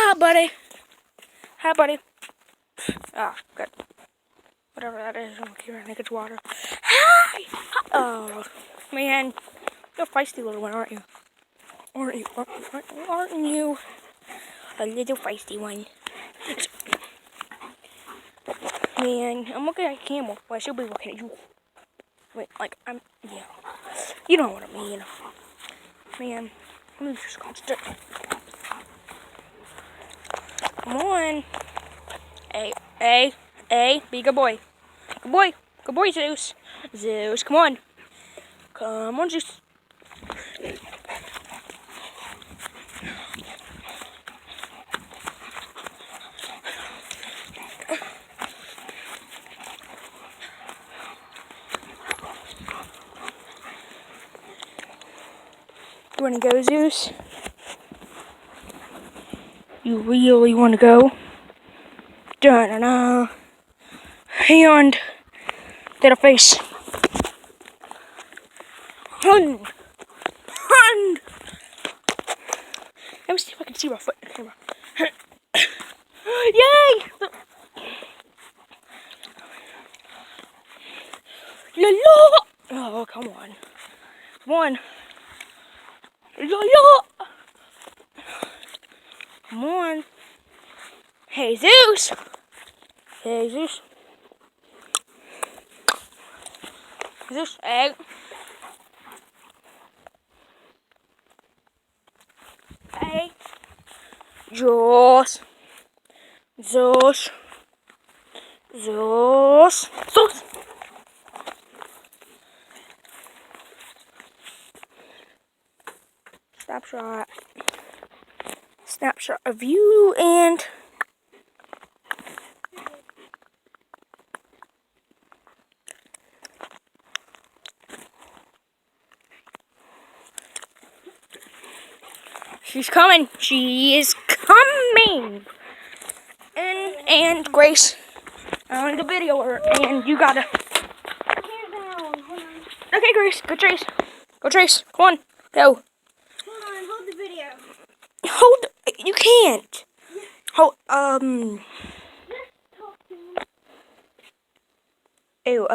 Hi, buddy. Hi, buddy. Ah, good. Whatever that is, I don't care. I think it's water. Hi! Oh, man. You're a feisty little one, aren't you? Aren't you? Aren't you a little feisty one? Man, I'm looking at a camel, but I should be looking at you. Wait, like, yeah. You know what I mean. Man, let me just concentrate. Come on. Hey, be a good boy. Good boy. Good boy, Zeus. Zeus, come on. Come on, Zeus. You wanna go, Zeus? You really wanna go? Da-da-da. Hand to the face. Run! Run! Let me see if I can see my foot in the camera. Yay! La la! Oh, come on. Come on. La la! Come on. Hey, Zeus! Hey, Zeus. Zeus, egg. Hey. Zeus. Zeus. Zeus. Zeus. Snapshot. Snapshot of you and she's coming. She is coming. And Grace, I want to video her, and you gotta. Okay, Grace, go chase. Go chase. Come on, go. Hold on, hold the video. Hold. You can't. Hold. Just talk to me. Ew.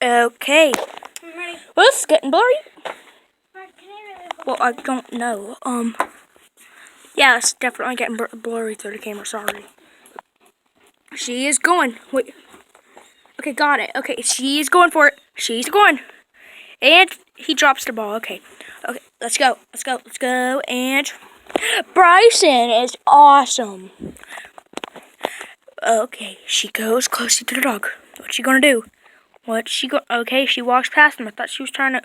Okay. I'm ready. Well, it's getting blurry. Alright, can I really hold Well, I don't know. Yeah, it's definitely getting blurry through the camera. Sorry. She is going. Wait. Okay, got it. Okay, she is going for it. She's going. And he drops the ball. Okay. Okay, let's go. Let's go. Let's go. And Bryson is awesome. Okay, she goes closer to the dog. What's she gonna do? Okay, she walks past him. I thought she was trying to.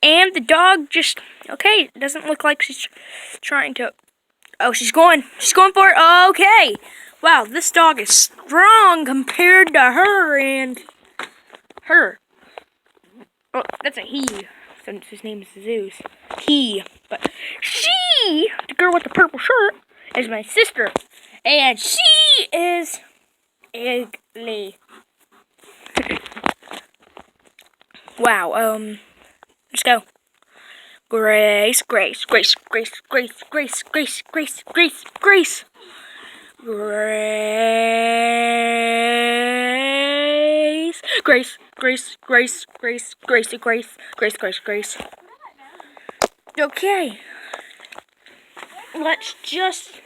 And the dog just. Okay, it doesn't look like she's trying to. Oh, she's going. She's going for it. Okay. Wow, this dog is strong compared to her and her. Oh, that's a he, since his name is Zeus. He. But she, the girl with the purple shirt, is my sister. And she is ugly. Wow, let's go. Grace, Grace, Grace, Grace, Grace, Grace, Grace, Grace, Grace, Grace. Grace, Grace, Grace, Grace, Grace, Grace, Grace, Grace, Grace, Grace. Okay. Let's just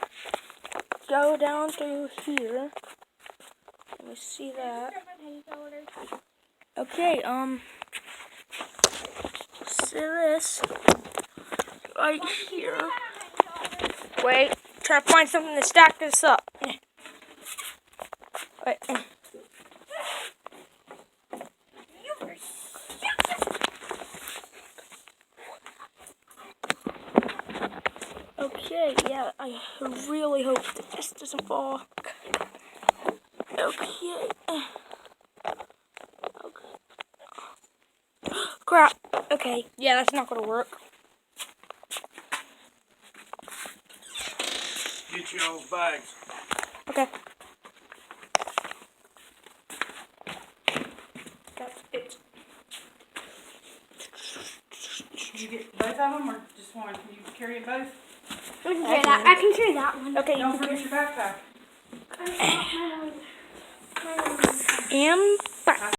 go down through here. Let me see that. Okay, see this right here. Wait, try to find something to stack this up. Wait. Okay, yeah, I really hope that this doesn't fall. Okay. Crap. Okay, yeah, that's not gonna work. Get you those bags. Okay. That's it. Did you get both of them or just one? Can you carry them both? I can carry that. I can carry that one. Okay. Don't forget your backpack. I got my one. And back.